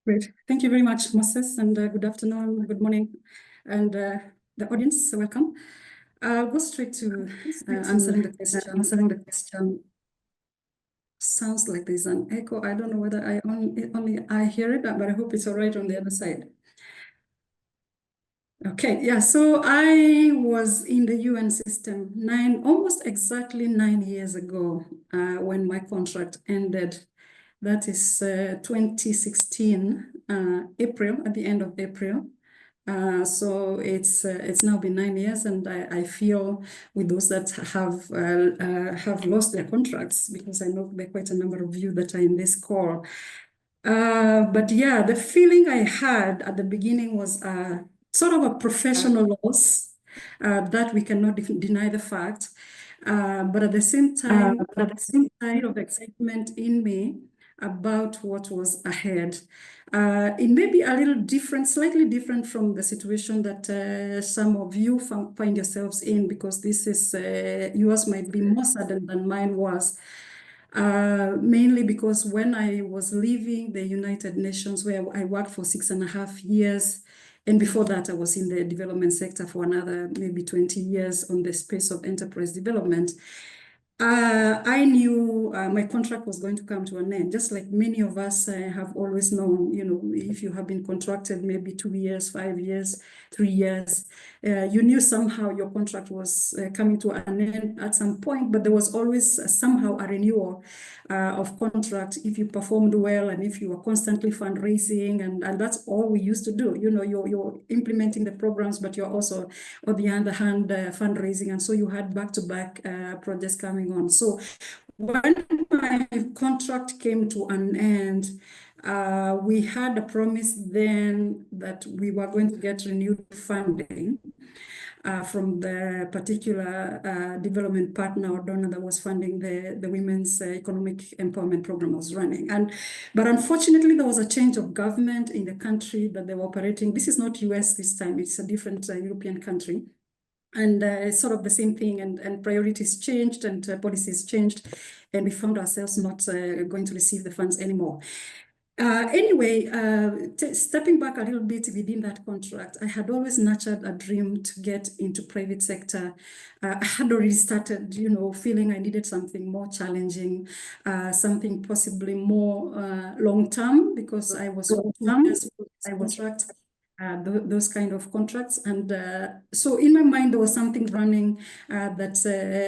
Great. Thank you very much, Moses, and good afternoon, good morning, and the audience, welcome. I'll go straight to answering the question. Sounds like there's an echo. I don't know whether I only I hear it, but I hope it's all right on the other side. Okay, yeah, so I was in the UN system almost exactly 9 years ago when my contract ended. That is 2016, April, at the end of April. So it's now been 9 years, and I feel with those that have lost their contracts, because I know there are quite a number of you that are in this call. But yeah, the feeling I had at the beginning was sort of a professional loss that we cannot deny the fact. But at the same time, kind of excitement in me about what was ahead. It may be a little different, slightly different from the situation that some of you find yourselves in, because this is yours might be more sudden than mine was. Mainly because when I was leaving the United Nations, where I worked for 6.5 years, and before that, I was in the development sector for another maybe 20 years on the space of enterprise development. I knew my contract was going to come to an end, just like many of us have always known. You know, if you have been contracted maybe 2 years, 5 years, 3 years, you knew somehow your contract was coming to an end at some point, but there was always somehow a renewal of contract if you performed well and if you were constantly fundraising, and that's all we used to do. You know, you're implementing the programs, but you're also, on the other hand, fundraising, and so you had back-to-back projects coming on. So when my contract came to an end, we had a promise then that we were going to get renewed funding from the particular development partner or donor that was funding the Women's Economic Empowerment Program I was running. But unfortunately, there was a change of government in the country that they were operating. This is not US this time, it's a different European country. And it's sort of the same thing, and priorities changed and policies changed, and we found ourselves not going to receive the funds anymore. Anyway, stepping back a little bit within that contract, I had always nurtured a dream to get into private sector. I had already started, you know, feeling I needed something more challenging, something possibly more long-term, because I was contract. Those kind of contracts. And so in my mind, there was something running that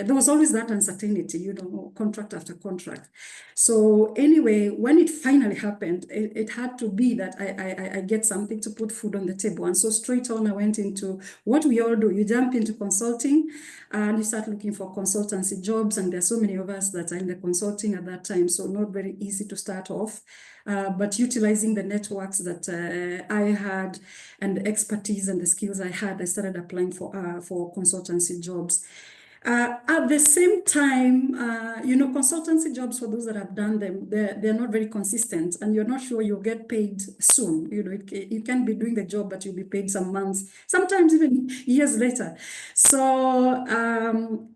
there was always that uncertainty, you know, contract after contract. So anyway, when it finally happened, it had to be that I get something to put food on the table. And so straight on, I went into what we all do. You jump into consulting and you start looking for consultancy jobs. And there's so many of us that are in the consulting at that time, so not very easy to start off. But utilizing the networks that I had and the expertise and the skills I had, I started applying for consultancy jobs. At the same time, you know, consultancy jobs, for those that have done them, they're not very consistent, and you're not sure you'll get paid soon. You know, you can be doing the job, but you'll be paid some months, sometimes even years later. So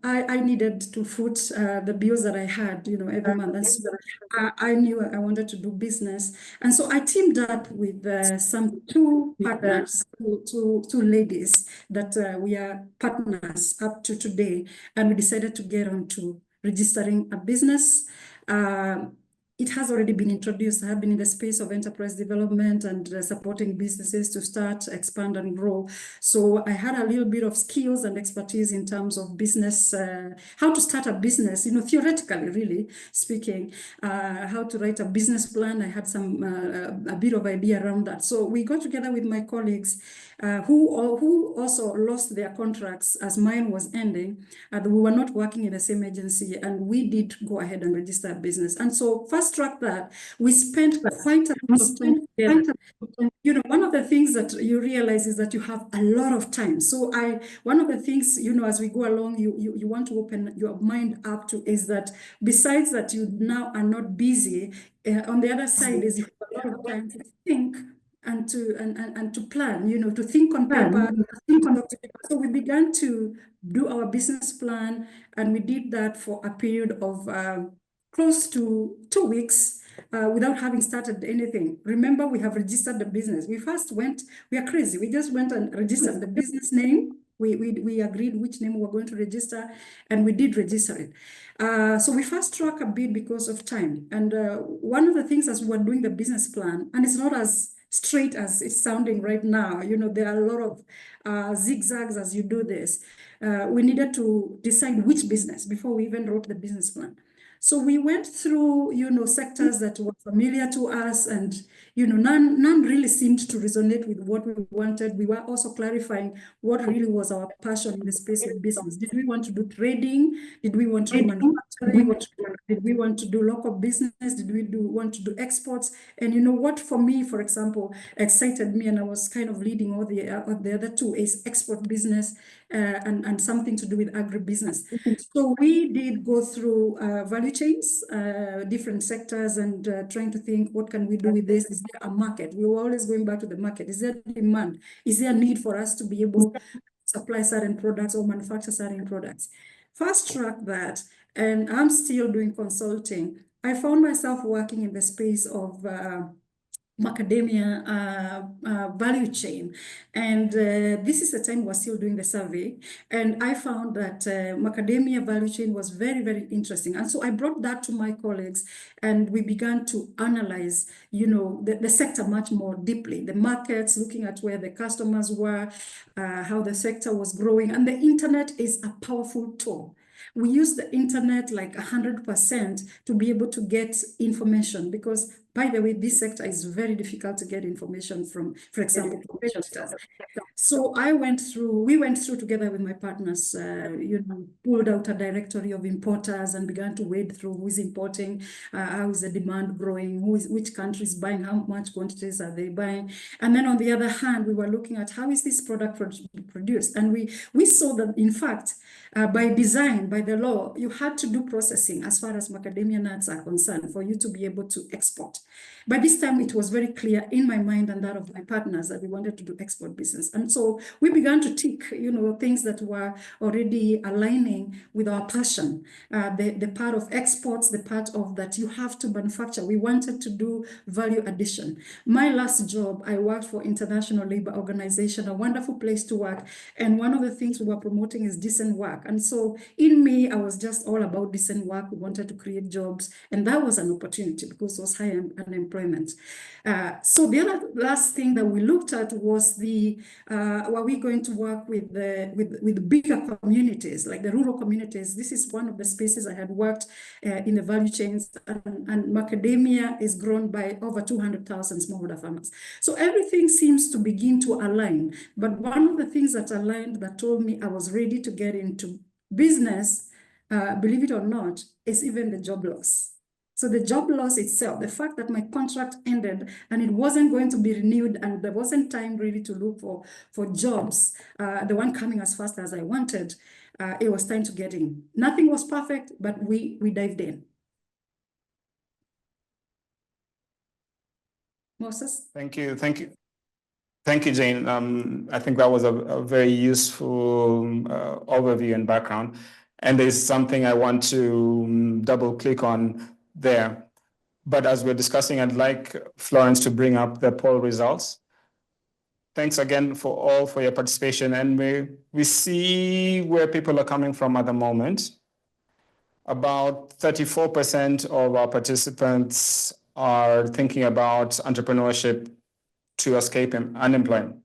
I needed to foot the bills that I had, you know, every month. And so I knew I wanted to do business. And so I teamed up with some two partners, two ladies that we are partners up to today. And we decided to get on to registering a business. It has already been introduced. I have been in the space of enterprise development and supporting businesses to start, expand, and grow. So I had a little bit of skills and expertise in terms of business, how to start a business, you know, theoretically, really speaking, how to write a business plan. I had some a bit of idea around that. So we got together with my colleagues who also lost their contracts as mine was ending. We were not working in the same agency, and we did go ahead and register a business. And so fast track that, we spent quite a lot of time together. You know, one of the things that you realize is that you have a lot of time. So one of the things, you know, as we go along, you want to open your mind up to is that besides that you now are not busy, on the other side is you have a lot of time to think and to plan, you know, to think on paper. So we began to do our business plan, and we did that for a period of close to 2 weeks. without having started anything. Remember, we have registered the business. We are crazy. We just went and registered the business name. We agreed which name we were going to register, and we did register it. So we fast track a bit because of time. And one of the things as we were doing the business plan, and it's not as straight as it's sounding right now, there are a lot of zigzags as you do this. We needed to decide which business before we even wrote the business plan. So we went through, sectors that were familiar to us, and none really seemed to resonate with what we wanted. We were also clarifying what really was our passion in the space of business. Did we want to do trading? Did we want to do manufacturing? Did we want to do local business? Did we want to do exports? And what for me, for example, excited me, and I was kind of leading all the other two, is export business and something to do with agribusiness. So we did go through value chains, different sectors, and trying to think, what can we do with this? Is there a market? We were always going back to the market. Is there demand? Is there a need for us to be able to supply certain products or manufacture certain products? Fast track that, and I'm still doing consulting. I found myself working in the space of macadamia value chain. And this is the time we're still doing the survey. And I found that macadamia value chain was very, very interesting. And so I brought that to my colleagues, and we began to analyze, the sector much more deeply, the markets, looking at where the customers were, how the sector was growing. And the internet is a powerful tool. We use the internet like 100% to be able to get information, because, by the way, this sector is very difficult to get information from, for example, competitors. So we went through together with my partners, pulled out a directory of importers and began to wade through who is importing, how is the demand growing, which countries buying, how much quantities are they buying. And then on the other hand, we were looking at how is this product produced. And we saw that, in fact, by design, by the law, you had to do processing as far as macadamia nuts are concerned for you to be able to export. By this time, it was very clear in my mind and that of my partners that we wanted to do export business. And so we began to tick, things that were already aligning with our passion. The part of exports, the part of that you have to manufacture. We wanted to do value addition. My last job, I worked for International Labour Organization, a wonderful place to work. And one of the things we were promoting is decent work. And so in me, I was just all about decent work. We wanted to create jobs. And that was an opportunity because it was high unemployment. So the other last thing that we looked at was were we going to work with bigger communities, like the rural communities? This is one of the spaces I had worked in the value chains, and macadamia is grown by over 200,000 smallholder farmers. So everything seems to begin to align. But one of the things that aligned, that told me I was ready to get into business, believe it or not, is even the job loss. So the job loss itself, the fact that my contract ended and it wasn't going to be renewed, and there wasn't time really to look for jobs, the one coming as fast as I wanted, it was time to get in. Nothing was perfect, but we dived in. Moses? Thank you, Jane. I think that was a very useful overview and background. And there's something I want to double click on there. But as we're discussing, I'd like Florence to bring up the poll results. Thanks again for your participation. And we see where people are coming from at the moment. About 34% of our participants are thinking about entrepreneurship to escape unemployment.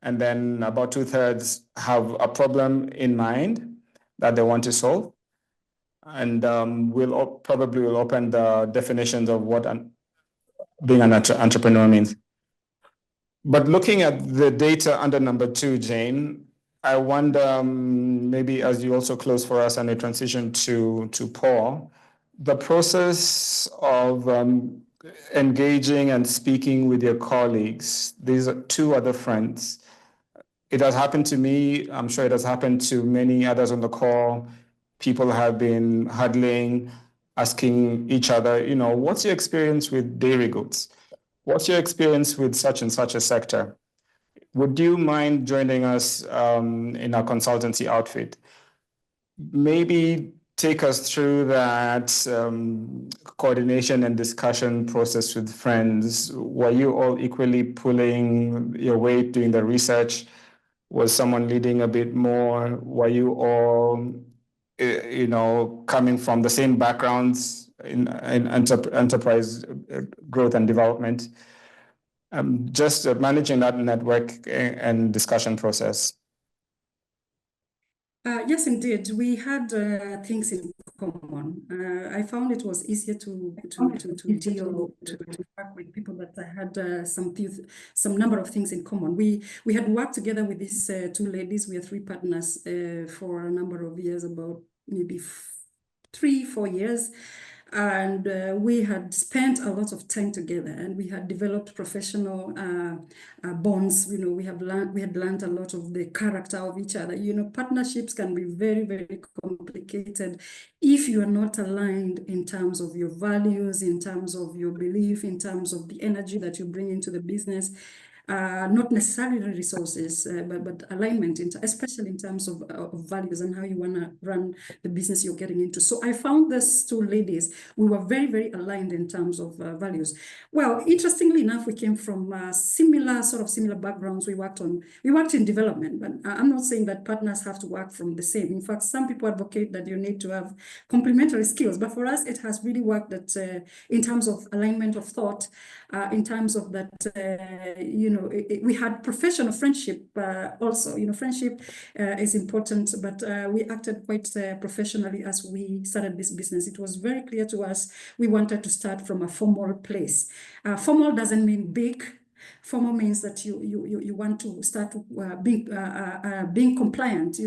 And then about 2/3 have a problem in mind that they want to solve. And we'll probably open the definitions of what being an entrepreneur means. But looking at the data under number 2, Jane, I wonder, maybe as you also close for us and a transition to Paul, the process of engaging and speaking with your colleagues, these are 2 other friends. It has happened to me. I'm sure it has happened to many others on the call. People have been huddling, asking each other, what's your experience with dairy goods? What's your experience with such and such a sector? Would you mind joining us in our consultancy outfit? Maybe take us through that coordination and discussion process with friends. Were you all equally pulling your weight doing the research? Was someone leading a bit more? Were you all, coming from the same backgrounds in enterprise growth and development? Just managing that network and discussion process. Yes, indeed. We had things in common. I found it was easier to work with people that I had some number of things in common. We had worked together with these two ladies. We are three partners for a number of years, about maybe 3-4 years. And we had spent a lot of time together, and we had developed professional bonds. We had learned a lot of the character of each other. Partnerships can be very, very complicated if you are not aligned in terms of your values, in terms of your belief, in terms of the energy that you bring into the business. Not necessarily resources, but alignment, especially in terms of values and how you want to run the business you're getting into. So I found these two ladies, we were very, very aligned in terms of values. Well, interestingly enough, we came from similar backgrounds. We worked in development, but I'm not saying that partners have to work from the same. In fact, some people advocate that you need to have complementary skills, but for us, it has really worked that in terms of alignment of thought, in terms of that, we had professional friendship also. Friendship is important, but we acted quite professionally as we started this business. It was very clear to us we wanted to start from a formal place. Formal doesn't mean big. Formal means that you want to start being compliant,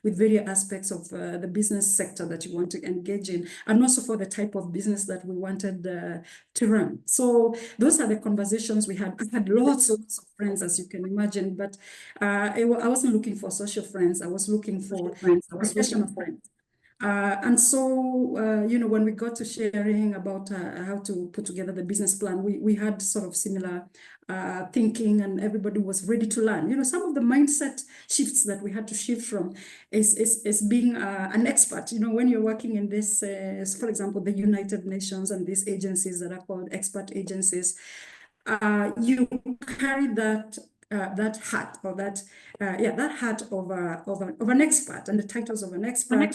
with various aspects of the business sector that you want to engage in, and also for the type of business that we wanted to run. So those are the conversations we had. I had lots of friends, as you can imagine, but I wasn't looking for social friends. I was looking for professional friends. And so, when we got to sharing about how to put together the business plan, we had sort of similar thinking, and everybody was ready to learn. Some of the mindset shifts that we had to shift from is being an expert. When you're working in this, for example, the United Nations and these agencies that are called expert agencies, you carry that hat, or that hat of an expert, and the titles of an expert,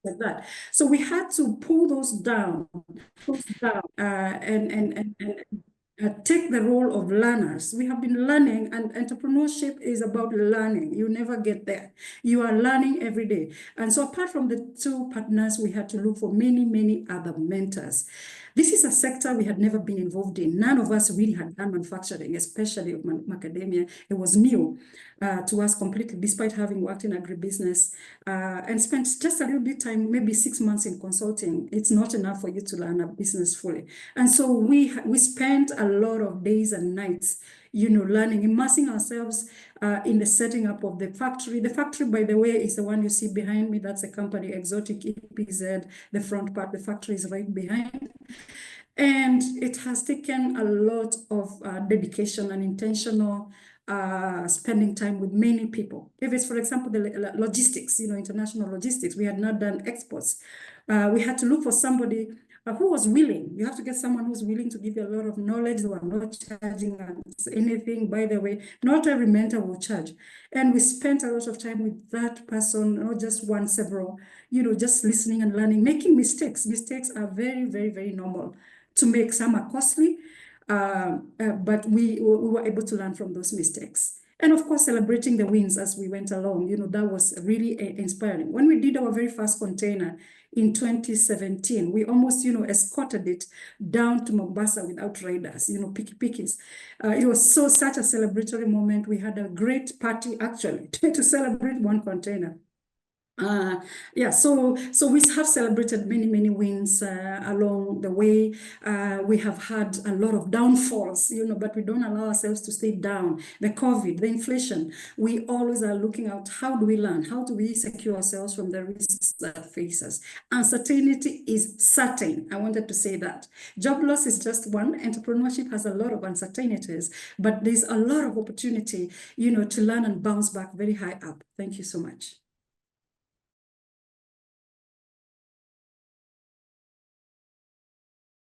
like that. So we had to pull those down, and take the role of learners. We have been learning, and entrepreneurship is about learning. You never get there. You are learning every day. And so apart from the two partners, we had to look for many, many other mentors. This is a sector we had never been involved in. None of us really had done manufacturing, especially of macadamia. It was new to us completely, despite having worked in agribusiness and spent just a little bit time, maybe 6 months in consulting. It's not enough for you to learn a business fully. And so we spent a lot of days and nights, learning, immersing ourselves in the setting up of the factory. The factory, by the way, is the one you see behind me. That's a company, Exotic EPZ. The front part, the factory is right behind. And it has taken a lot of dedication and intentional spending time with many people. If it's, for example, the logistics, international logistics, we had not done exports. We had to look for somebody who was willing. You have to get someone who's willing to give you a lot of knowledge. They were not charging us anything. By the way, not every mentor will charge. And we spent a lot of time with that person, not just one, several, just listening and learning, making mistakes. Mistakes are very, very, very normal to make. Some are costly, but we were able to learn from those mistakes. And of course, celebrating the wins as we went along, that was really inspiring. When we did our very first container in 2017, we almost, escorted it down to Mombasa without riders, pikis. It was such a celebratory moment. We had a great party, actually, to celebrate one container. So we have celebrated many, many wins along the way. We have had a lot of downfalls, but we don't allow ourselves to stay down. The COVID, the inflation, we always are looking out, how do we learn? How do we secure ourselves from the risks that face us? Uncertainty is certain. I wanted to say that. Job loss is just one. Entrepreneurship has a lot of uncertainties, but there's a lot of opportunity, to learn and bounce back very high up. Thank you so much.